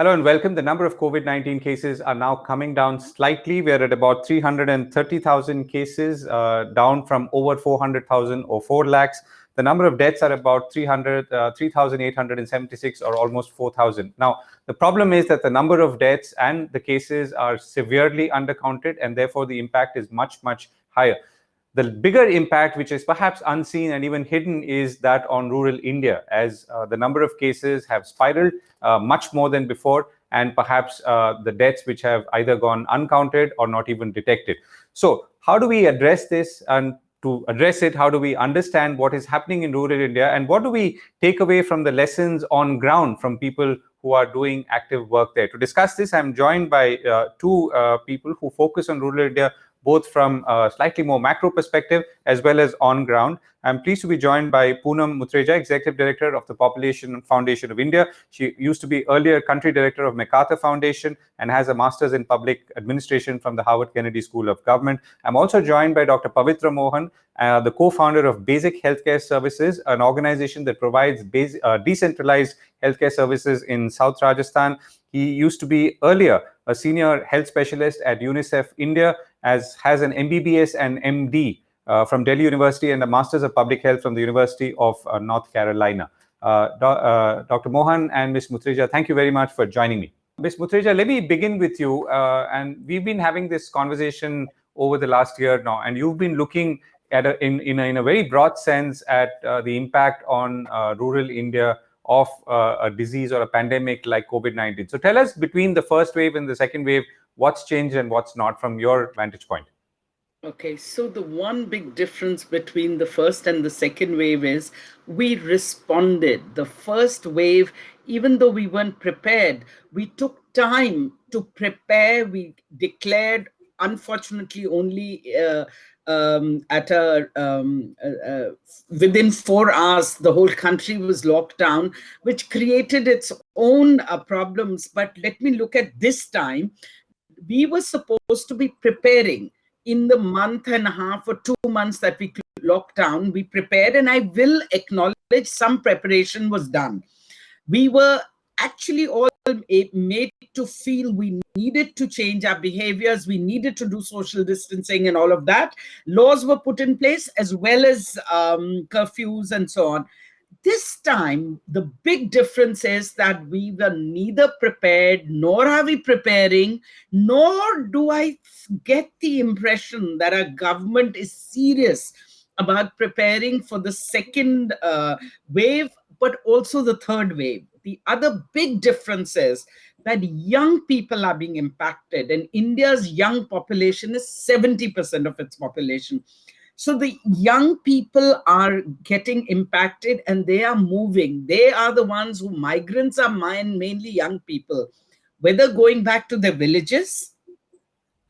Hello and welcome. The number of COVID-19 cases are now coming down slightly. We're at about 330,000 cases, down from over 400,000 or 4 lakhs. The number of deaths are about 3,876 or almost 4,000. Now, the problem is that the number of deaths and the cases are severely undercounted, and therefore the impact is much, much higher. The bigger impact, which is perhaps unseen and even hidden, is that on rural India, as the number of cases have spiraled much more than before, and perhaps the deaths which have either gone uncounted or not even detected. So how do we address this? And to address it, how do we understand what is happening in rural India, and what do we take away from the lessons on ground from people who are doing active work there? To discuss this, I'm joined by two people who focus on rural India, both from a slightly more macro perspective as well as on ground. I'm pleased to be joined by Poonam Mutreja, Executive Director of the Population Foundation of India. She used to be earlier Country Director of MacArthur Foundation and has a Master's in Public Administration from the Harvard Kennedy School of Government. I'm also joined by Dr. Pavitra Mohan, the co-founder of Basic Healthcare Services, an organization that provides decentralized healthcare services in South Rajasthan. He used to be earlier a senior health specialist at UNICEF India, has an MBBS and MD from Delhi University and a Masters of Public Health from the University of North Carolina. Dr. Mohan and Ms. Mutreja, thank you very much for joining me. Ms. Mutreja, let me begin with you. And we've been having this conversation over the last year now, and you've been looking at in a very broad sense at the impact on rural India of a disease or a pandemic like COVID-19. So tell us, between the first wave and the second wave, what's changed and what's not from your vantage point? Okay, so the one big difference between the first and the second wave is we responded. The first wave, even though we weren't prepared, we took time to prepare. We declared, unfortunately, only within 4 hours, the whole country was locked down, which created its own problems. But let me look at this time. We were supposed to be preparing in the month and a half or 2 months that we locked down. We prepared, and I will acknowledge some preparation was done. We were actually all made to feel we needed to change our behaviors, we needed to do social distancing and all of that. Laws were put in place, as well as curfews and so on. This time, the big difference is that we were neither prepared, nor are we preparing, nor do I get the impression that our government is serious about preparing for the second wave, but also the third wave. The other big difference is that young people are being impacted, and India's young population is 70% of its population. So the young people are getting impacted, and they are moving. They are the ones who migrants are mainly young people, whether going back to their villages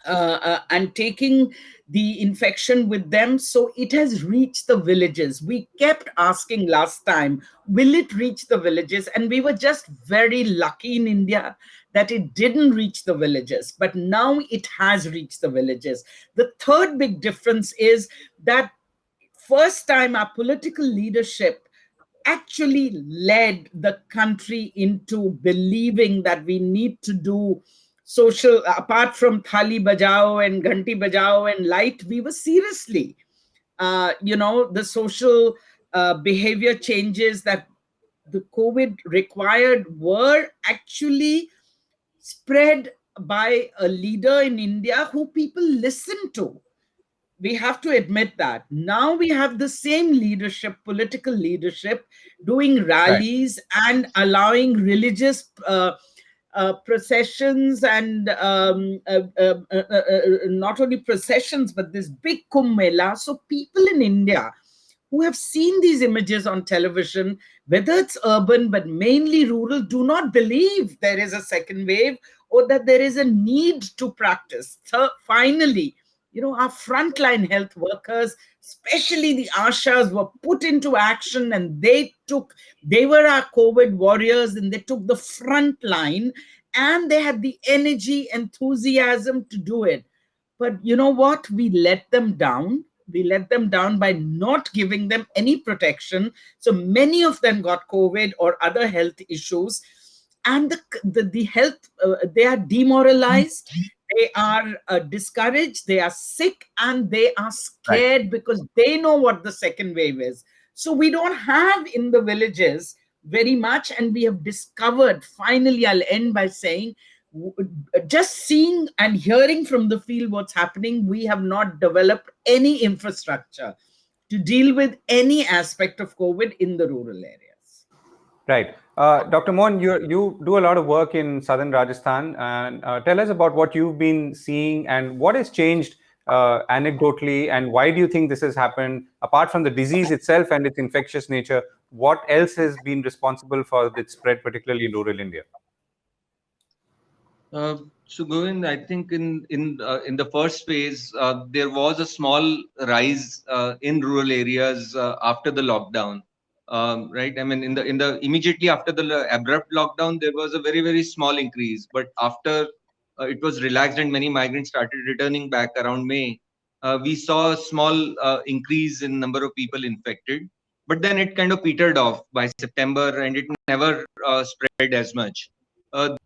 and taking the infection with them. So it has reached the villages. We kept asking last time, will it reach the villages? And we were just very lucky in India that it didn't reach the villages, but now it has reached the villages. The third big difference is that first time our political leadership actually led the country into believing that we need to do social, apart from Thali Bajao and Ghanti Bajao and light, we were seriously, the social behavior changes that the COVID required were actually spread by a leader in India who people listen to. We have to admit that. Now we have the same leadership, political leadership, doing rallies and allowing religious processions and not only processions, but this big Kumbh Mela. So people in India who have seen these images on television, whether it's urban but mainly rural, do not believe there is a second wave or that there is a need to practice. So finally, our frontline health workers, especially the ASHAs, were put into action, and they were our COVID warriors, and they took the front line, and they had the energy, enthusiasm to do it. But you know what? We let them down. We let them down by not giving them any protection. So many of them got COVID or other health issues. and the health, they are demoralized, they are discouraged, they are sick, and they are Right. scared because they know what the second wave is. So we don't have in the villages very much, and we have discovered, finally I'll end by saying, just seeing and hearing from the field what's happening, we have not developed any infrastructure to deal with any aspect of COVID in the rural areas. Right. Dr. Mohan, you do a lot of work in southern Rajasthan, and tell us about what you've been seeing and what has changed anecdotally, and why do you think this has happened? Apart from the disease itself and its infectious nature, what else has been responsible for its spread, particularly in rural India? So Govind, I think in the first phase there was a small rise in rural areas after the lockdown, right? I mean, in the immediately after the abrupt lockdown, there was a very small increase, but after it was relaxed and many migrants started returning back around May, we saw a small increase in number of people infected, but then it kind of petered off by September, and it never spread as much.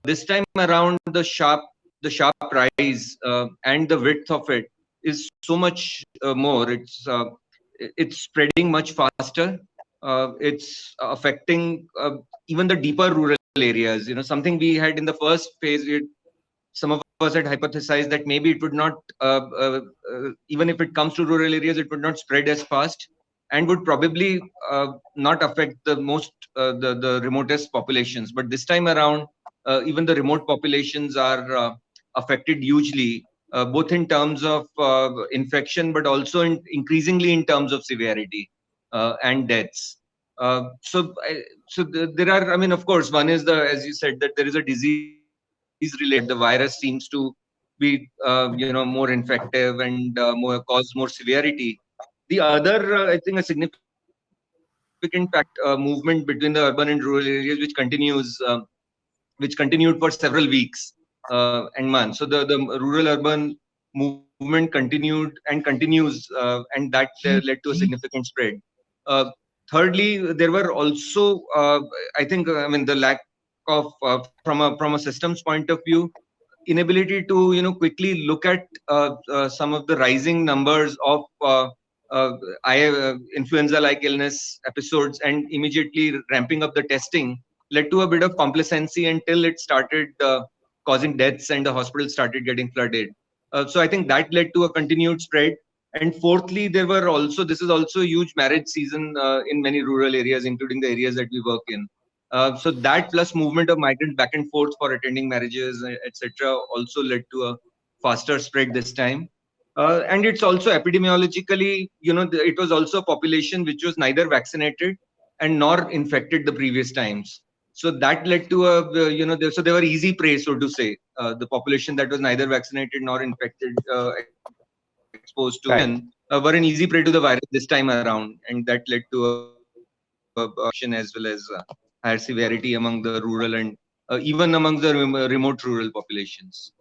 This time around, the sharp rise and the width of it is so much more. It's spreading much faster. It's affecting even the deeper rural areas. You know, something we had in the first phase. Some of us had hypothesized that maybe it would not, even if it comes to rural areas, it would not spread as fast and would probably not affect the most the remotest populations. But this time around, even the remote populations are affected hugely, both in terms of infection, but also increasingly in terms of severity and deaths. There are, I mean, of course, one is as you said, that there is a disease related. The virus seems to be, more infective and cause more severity. The other, I think, a significant movement between the urban and rural areas, which continued for several weeks and months. So the rural-urban movement continued and continues, and that led to a significant spread. Thirdly, there were also, I think, I mean, the lack of, from a systems point of view, inability to quickly look at some of the rising numbers of influenza-like illness episodes and immediately ramping up the testing led to a bit of complacency until it started causing deaths and the hospitals started getting flooded. So I think that led to a continued spread. And fourthly, this is also a huge marriage season in many rural areas, including the areas that we work in. So that plus movement of migrants back and forth for attending marriages, etc., also led to a faster spread this time. And it's also epidemiologically, it was also a population which was neither vaccinated and nor infected the previous times. So that led to so they were easy prey, so to say. The population that was neither vaccinated nor infected, exposed to, Right. were an easy prey to the virus this time around, and that led to as well as higher severity among the rural and even among the remote rural populations.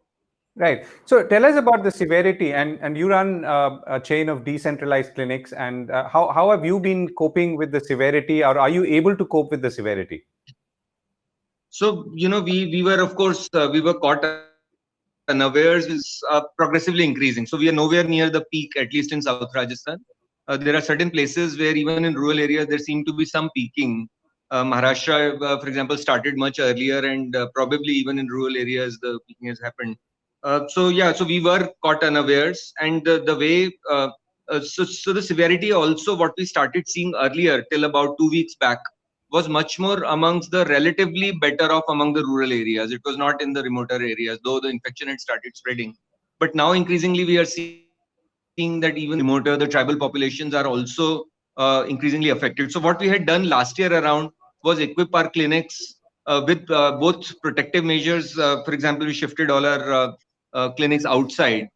Right. So tell us about the severity, and you run a chain of decentralized clinics, and how have you been coping with the severity, or are you able to cope with the severity? So, we were, of course, we were caught unawares, is progressively increasing. So we are nowhere near the peak, at least in South Rajasthan. There are certain places where even in rural areas, there seem to be some peaking. Maharashtra, for example, started much earlier, and probably even in rural areas, the peaking has happened. So we were caught unawares, and the way, so the severity also, what we started seeing earlier till about 2 weeks back, was much more amongst the relatively better off among the rural areas. It was not in the remoter areas, though the infection had started spreading. But now increasingly we are seeing that even remoter, the tribal populations are also increasingly affected. So what we had done last year around was equip our clinics with both protective measures. For example, we shifted all our clinics outside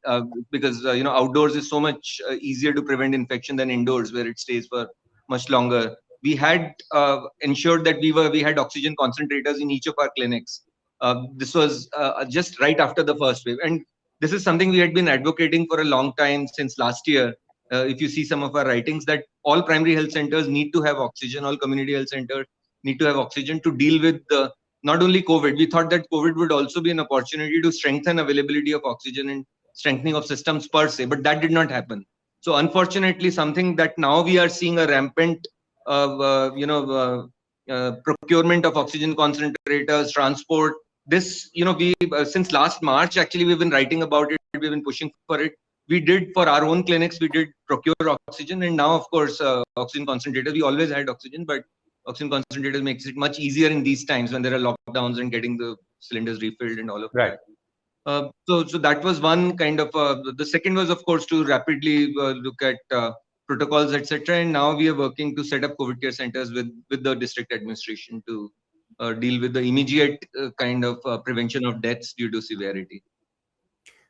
because outdoors is so much easier to prevent infection than indoors, where it stays for much longer. We had ensured that we had oxygen concentrators in each of our clinics. This was just right after the first wave, and this is something we had been advocating for a long time, since last year. If you see some of our writings, that all primary health centers need to have oxygen, all community health centers need to have oxygen to deal with the not only COVID, we thought that COVID would also be an opportunity to strengthen availability of oxygen and strengthening of systems per se, but that did not happen. So unfortunately, something that now we are seeing a rampant, procurement of oxygen concentrators, transport. This, we since last March, actually, we've been writing about it. We've been pushing for it. We did for our own clinics. We did procure oxygen, and now, of course, oxygen concentrators. We always had oxygen, but oxygen concentrators makes it much easier in these times when there are lockdowns and getting the cylinders refilled and all of Right. that. So that was one kind of. The second was, of course, to rapidly look at protocols, etc. And now we are working to set up COVID care centers with the district administration to deal with the immediate kind of prevention of deaths due to severity.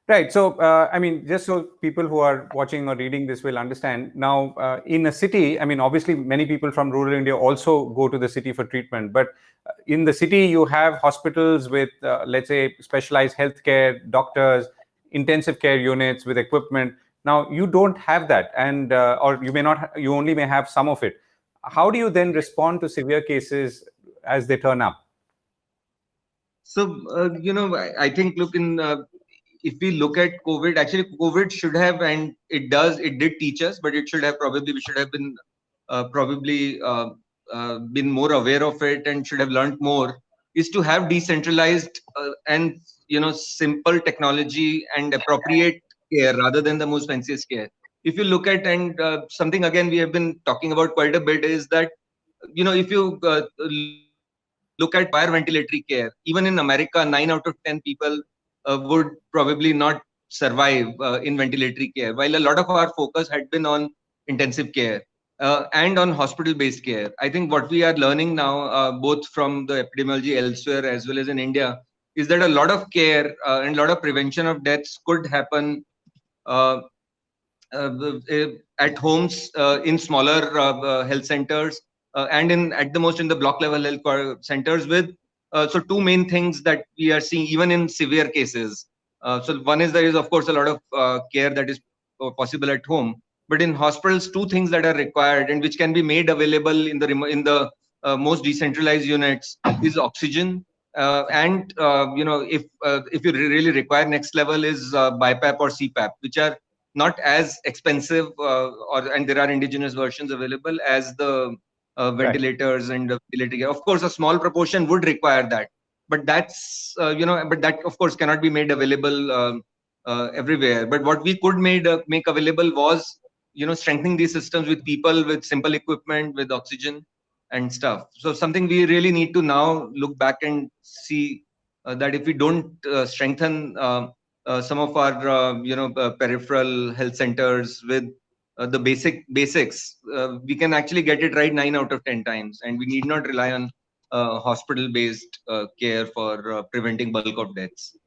Right. So, I mean, just so people who are watching or reading this will understand, now in a city, I mean, obviously many people from rural India also go to the city for treatment, but in the city you have hospitals with, let's say, specialized healthcare, doctors, intensive care units with equipment. Now you don't have that, and or you may not, you only may have some of it. How do you then respond to severe cases as they turn up? So, I think, look, if we look at COVID, actually COVID should have, and it did teach us, but we should have been been more aware of it and should have learned more, is to have decentralized and simple technology and appropriate care rather than the most fanciest care. If you look at, and something again we have been talking about quite a bit, is that if you look at fire ventilatory care, even in America, 9 out of 10 people would probably not survive in ventilatory care, while a lot of our focus had been on intensive care and on hospital-based care. I think what we are learning now, both from the epidemiology elsewhere as well as in India, is that a lot of care and a lot of prevention of deaths could happen at homes, in smaller health centers, and at the most in the block level health centers with. So two main things that we are seeing even in severe cases. So one is there is of course a lot of care that is possible at home, but in hospitals, two things that are required and which can be made available in the most decentralized units is oxygen, and if you really require next level is BiPAP or CPAP, which are not as expensive, and there are indigenous versions available as the ventilators and the ventilator care. Of course, a small proportion would require that, but that's but that of course cannot be made available everywhere. But what we could make available was strengthening these systems with people with simple equipment, with oxygen and stuff. So something we really need to now look back and see that if we don't strengthen some of our peripheral health centers with the basics, we can actually get it right 9 out of 10 times, and we need not rely on hospital-based care for preventing bulk of deaths.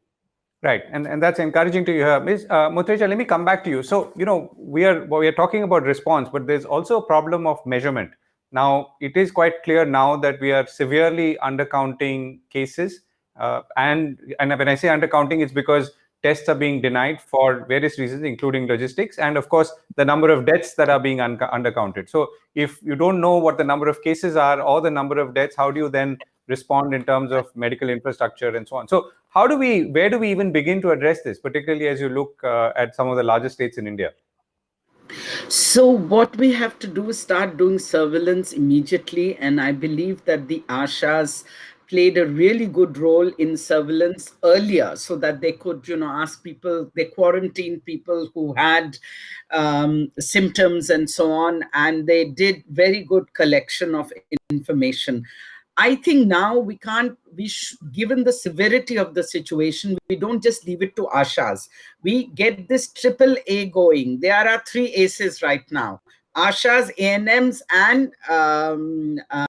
Right, and that's encouraging to hear. Ms. Mutreja, let me come back to you. So we are talking about response, but there's also a problem of measurement. Now it is quite clear now that we are severely undercounting cases, and when I say undercounting, it's because tests are being denied for various reasons, including logistics, and of course the number of deaths that are being undercounted. So if you don't know what the number of cases are or the number of deaths, how do you then respond in terms of medical infrastructure and so on? So where do we even begin to address this, particularly as you look at some of the larger states in India? So what we have to do is start doing surveillance immediately, and I believe that the ASHAs played a really good role in surveillance earlier, so that they could, ask people, they quarantined people who had symptoms and so on, and they did very good collection of information. I think now given the severity of the situation, we don't just leave it to ASHAs. We get this AAA going. There are 3 ACEs right now: ASHAs, ANMs, and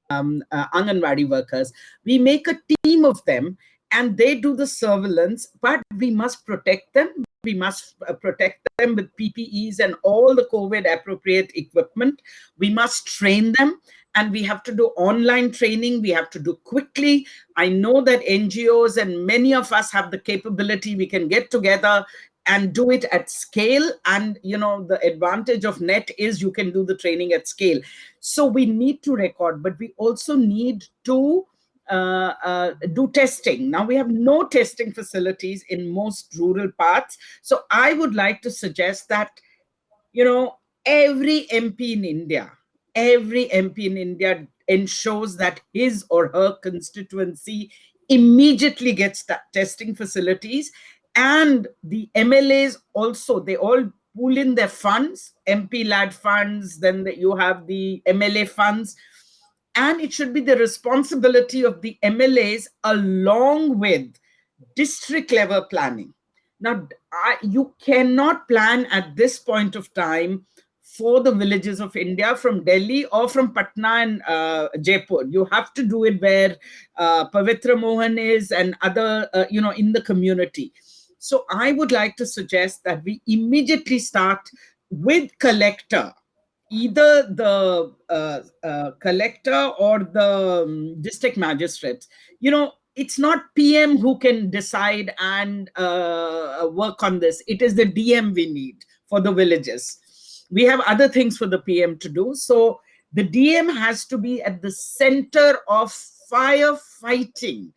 Anganwadi workers. We make a team of them, and they do the surveillance, but we must protect them. We must protect them with PPEs and all the COVID appropriate equipment. We must train them, and we have to do online training. We have to do quickly. I know that NGOs and many of us have the capability. We can get together and do it at scale. And, the advantage of NET is you can do the training at scale. So we need to record, but we also need to do testing. Now we have no testing facilities in most rural parts. So I would like to suggest that, every MP in India ensures that his or her constituency immediately gets testing facilities, and the MLAs also, they all pool in their funds, MP lad funds, then you have the MLA funds, and it should be the responsibility of the MLAs along with district level planning. Now, you cannot plan at this point of time for the villages of India from Delhi or from Patna and Jaipur. You have to do it where Pavitra Mohan is and other, in the community. So I would like to suggest that we immediately start with collector, either the collector or the district magistrates. It's not PM who can decide and work on this. It is the DM we need for the villages. We have other things for the PM to do. So the DM has to be at the center of firefighting.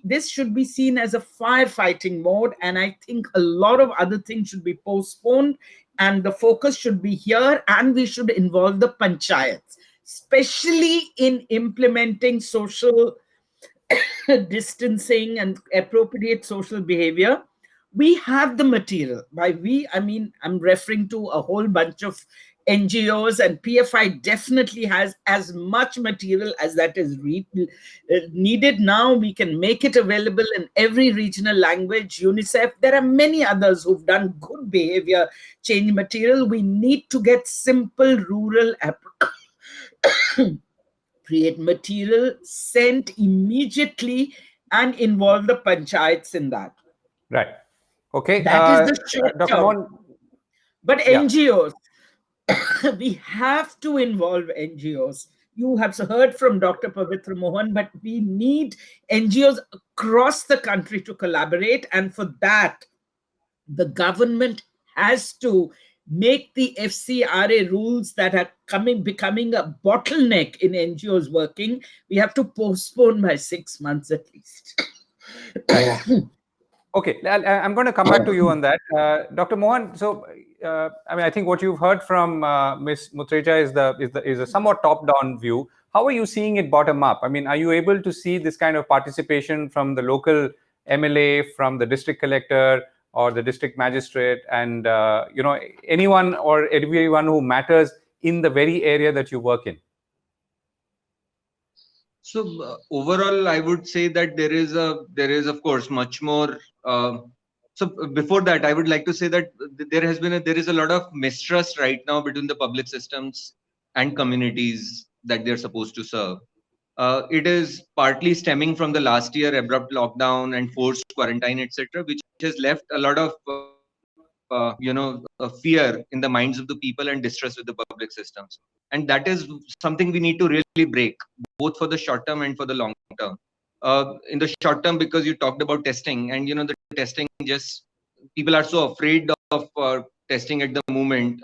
This should be seen as a firefighting mode. And I think a lot of other things should be postponed. And the focus should be here. And we should involve the panchayats, especially in implementing social distancing and appropriate social behavior. We have the material. By we, I mean, I'm referring to a whole bunch of NGOs, and PFI definitely has as much material as that is needed. Now we can make it available in every regional language. UNICEF, there are many others who've done good behavior change material. We need to get simple rural create material, sent immediately, and involve the panchayats in that. Right. Okay. That is the short Dr. term. Mohan, But NGOs, we have to involve NGOs. You have heard from Dr. Pavitra Mohan, but we need NGOs across the country to collaborate. And for that, the government has to make the FCRA rules that are becoming a bottleneck in NGOs working. We have to postpone by 6 months at least. Okay, I'm going to come back to you on that. Dr. Mohan, so I think what you've heard from Ms. Mutreja is a somewhat top-down view. How are you seeing it bottom up? I mean, are you able to see this kind of participation from the local MLA, from the district collector, or the district magistrate, and anyone or everyone who matters in the very area that you work in? So overall, I would say that there is of course much more. So before that, I would like to say that there is a lot of mistrust right now between the public systems and communities that they're supposed to serve. It is partly stemming from the last year abrupt lockdown and forced quarantine, etc., which has left a lot of fear in the minds of the people and distrust with the public systems. And that is something we need to really break, both for the short term and for the long term. In the short term, because you talked about testing, and the testing, just people are so afraid of testing at the moment,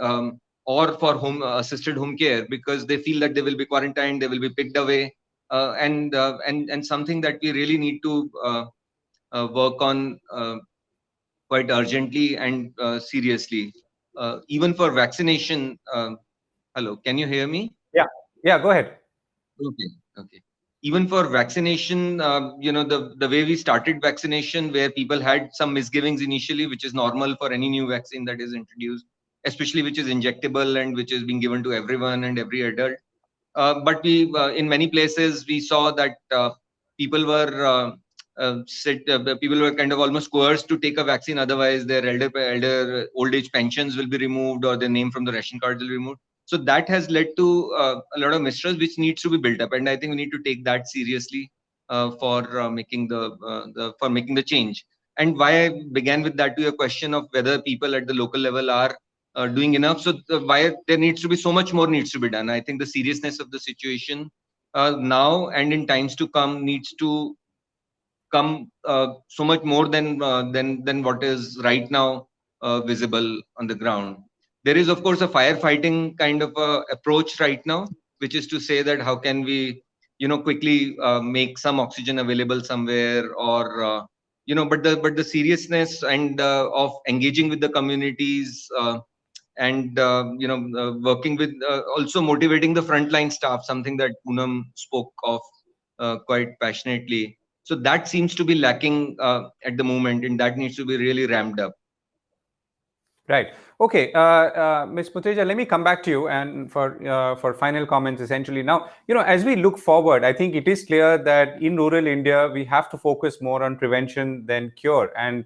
or for assisted home care, because they feel that they will be quarantined, they will be picked away, and something that we really need to work on quite urgently and seriously. Even for vaccination. Hello, can you hear me? Yeah, go ahead. Okay. Even for vaccination, the way we started vaccination, where people had some misgivings initially, which is normal for any new vaccine that is introduced, especially which is injectable and which is being given to everyone and every adult. But we, in many places, we saw that people were kind of almost coerced to take a vaccine. Otherwise, their old age pensions will be removed, or their name from the ration cards will be removed. So that has led to a lot of mistrust, which needs to be built up, and I think we need to take that seriously for making the change. And why I began with that, to your question of whether people at the local level are doing enough. So why there needs to be so much more needs to be done. I think the seriousness of the situation now and in times to come needs to come so much more than what is right now visible on the ground. There is, of course, a firefighting kind of approach right now, which is to say that how can we quickly make some oxygen available somewhere, or but the seriousness and of engaging with the communities, and working with, also motivating the frontline staff, something that Poonam spoke of quite passionately. So that seems to be lacking at the moment, and that needs to be really ramped up. Right. Okay, Ms. Muteja, let me come back to you and for final comments. Essentially, now as we look forward, I think it is clear that in rural India we have to focus more on prevention than cure, and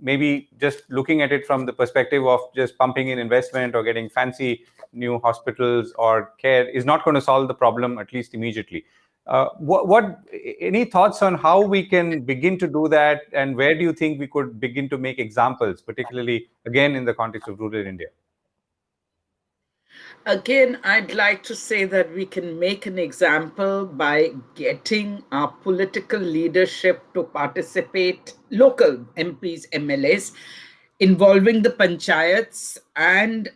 maybe just looking at it from the perspective of just pumping in investment or getting fancy new hospitals or care is not going to solve the problem, at least immediately. Any thoughts on how we can begin to do that, and where do you think we could begin to make examples, particularly again in the context of rural India? Again, I'd like to say that we can make an example by getting our political leadership to participate, local MPs, MLAs, involving the panchayats, and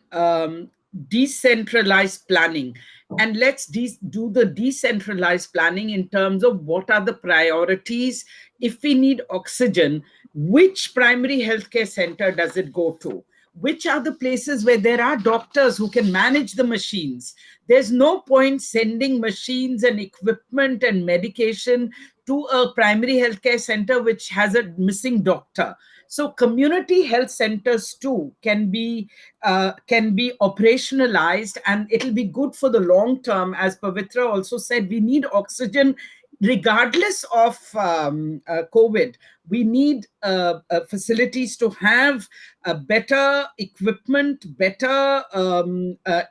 decentralized planning. And let's do the decentralized planning in terms of what are the priorities. If we need oxygen, which primary healthcare center does it go to? Which are the places where there are doctors who can manage the machines? There's no point sending machines and equipment and medication to a primary healthcare center which has a missing doctor. So community health centers too can be operationalized, and it'll be good for the long term. As Pavitra also said, we need oxygen regardless of COVID. We need facilities to have better equipment, better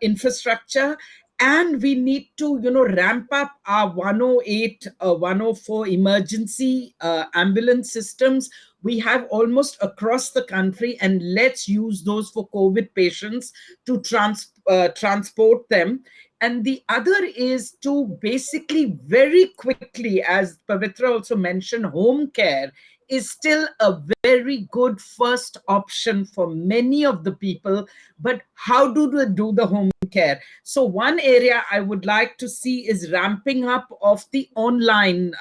infrastructure, and we need to ramp up our 108 104 emergency ambulance systems. We have almost across the country, and let's use those for COVID patients to transport them. And the other is to basically very quickly, as Pavitra also mentioned, home care is still a very good first option for many of the people. But how do they do the home care? So one area I would like to see is ramping up of the online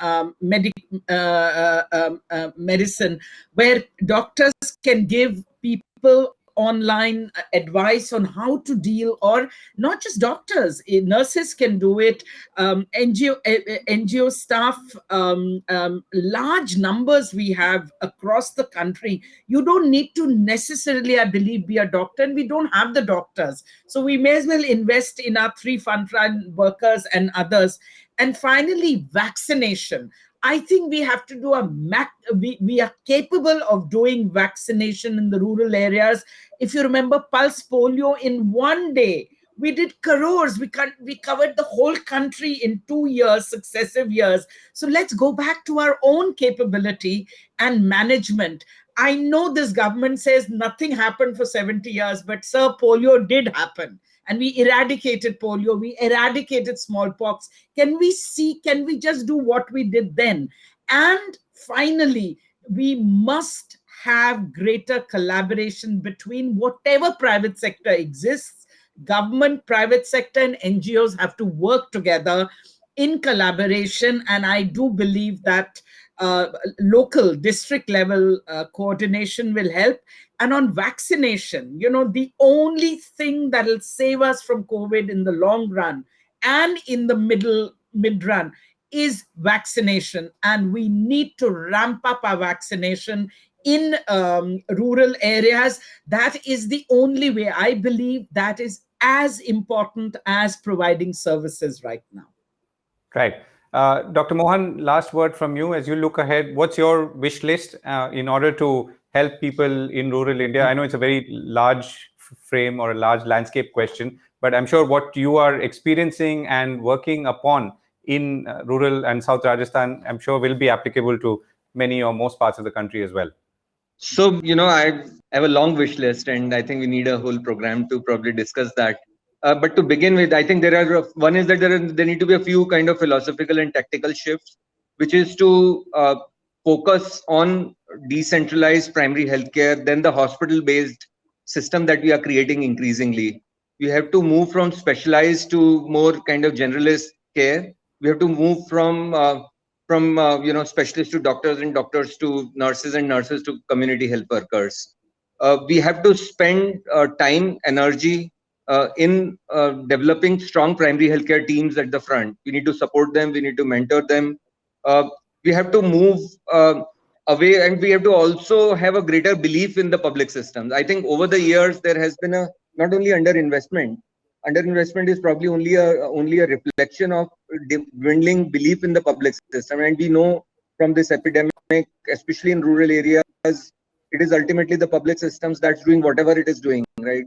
medicine, where doctors can give people online advice on how to deal, or not just doctors, nurses can do it, NGO staff, large numbers we have across the country. You don't need to necessarily, I believe, be a doctor, and we don't have the doctors. So we may as well invest in our 3 frontline workers and others. And finally, vaccination. I think we have to do we are capable of doing vaccination in the rural areas. If you remember pulse polio, in one day, we did crores. We covered the whole country in 2 years, successive years. So let's go back to our own capability and management. I know this government says nothing happened for 70 years, but sir, polio did happen. And we eradicated polio, we eradicated smallpox. Can we just do what we did then? And finally, we must have greater collaboration between whatever private sector exists. Government, private sector, and NGOs have to work together in collaboration. And I do believe that local district level coordination will help. And on vaccination, the only thing that will save us from COVID in the long run and in the mid run is vaccination. And we need to ramp up our vaccination in rural areas. That is the only way. I believe that is as important as providing services right now. Right. Dr. Mohan, last word from you. As you look ahead, what's your wish list in order to help people in rural India? I know it's a very large frame or a large landscape question, but I'm sure what you are experiencing and working upon in rural and South Rajasthan, I'm sure will be applicable to many or most parts of the country as well. So, I have a long wish list, and I think we need a whole program to probably discuss that. But to begin with, I think one is that there need to be a few kind of philosophical and tactical shifts, which is to focus on decentralized primary healthcare, then the hospital-based system that we are creating increasingly. We have to move from specialized to more kind of generalist care, We have to move from specialists to doctors and doctors to nurses and nurses to community health workers. We have to spend time, energy in developing strong primary healthcare teams at the front. We need to support them. We need to mentor them. We have to move away, and we have to also have a greater belief in the public systems. I think over the years there has been a not only underinvestment. Underinvestment is probably only a reflection of dwindling belief in the public system, and we know from this epidemic, especially in rural areas, it is ultimately the public systems that's doing whatever it is doing, right?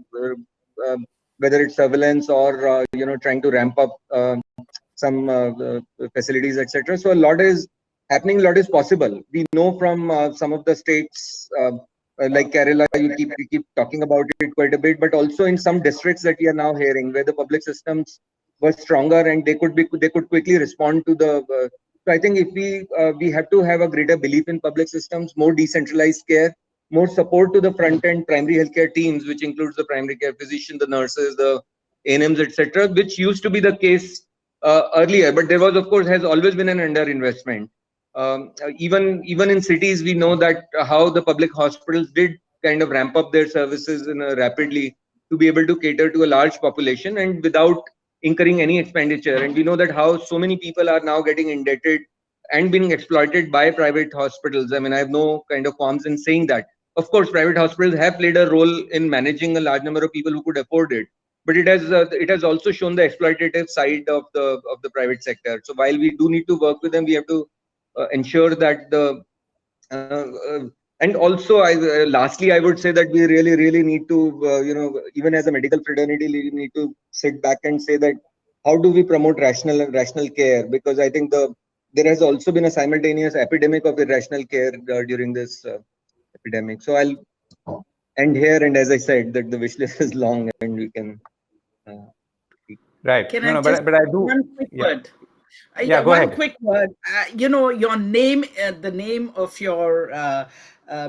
Whether it's surveillance or trying to ramp up some facilities, etc. So a lot is happening, a lot is possible. We know from some of the states like Kerala, we keep talking about it quite a bit, but also in some districts that we are now hearing where the public systems were stronger and they could quickly respond to the. So I think if we have to have a greater belief in public systems, more decentralized care, more support to the front end primary healthcare teams, which includes the primary care physician, the nurses, the ANMs, etc., which used to be the case earlier, but there was, of course, has always been an underinvestment. Even in cities, we know that how the public hospitals did kind of ramp up their services rapidly to be able to cater to a large population and without incurring any expenditure. And we know that how so many people are now getting indebted and being exploited by private hospitals. I mean, I have no kind of qualms in saying that. Of course, private hospitals have played a role in managing a large number of people who could afford it, but it has also shown the exploitative side of the private sector. So while we do need to work with them, we have to ensure that and also lastly I would say that we really need to even as a medical fraternity we need to sit back and say that how do we promote rational care, because I think there has also been a simultaneous epidemic of irrational care during this epidemic. So I'll end here, and as I said that the wish list is long and we can right. Can No, I no, just but I do. one quick Yeah. word? Yeah, go one ahead. quick word. Your name, the name of your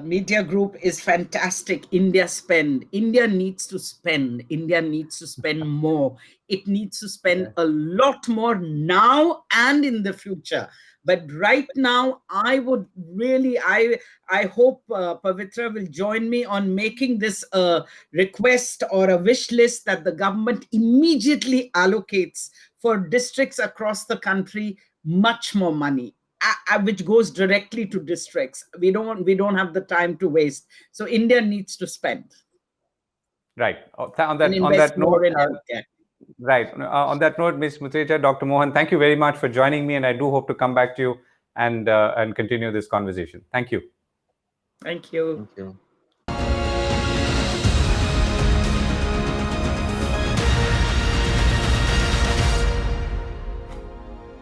media group is fantastic. India Spend. India needs to spend. India needs to spend more. It needs to spend a lot more now and in the future. But right now, I would really, I hope Pavitra will join me on making this a request or a wish list that the government immediately allocates for districts across the country much more money, which goes directly to districts. We don't have the time to waste. So India needs to spend Right. On and that invest note, more in healthcare. right. On that note, Ms. Mutreja, Dr. Mohan, thank you very much for joining me, and I do hope to come back to you and continue this conversation. Thank you. Thank you. thank you.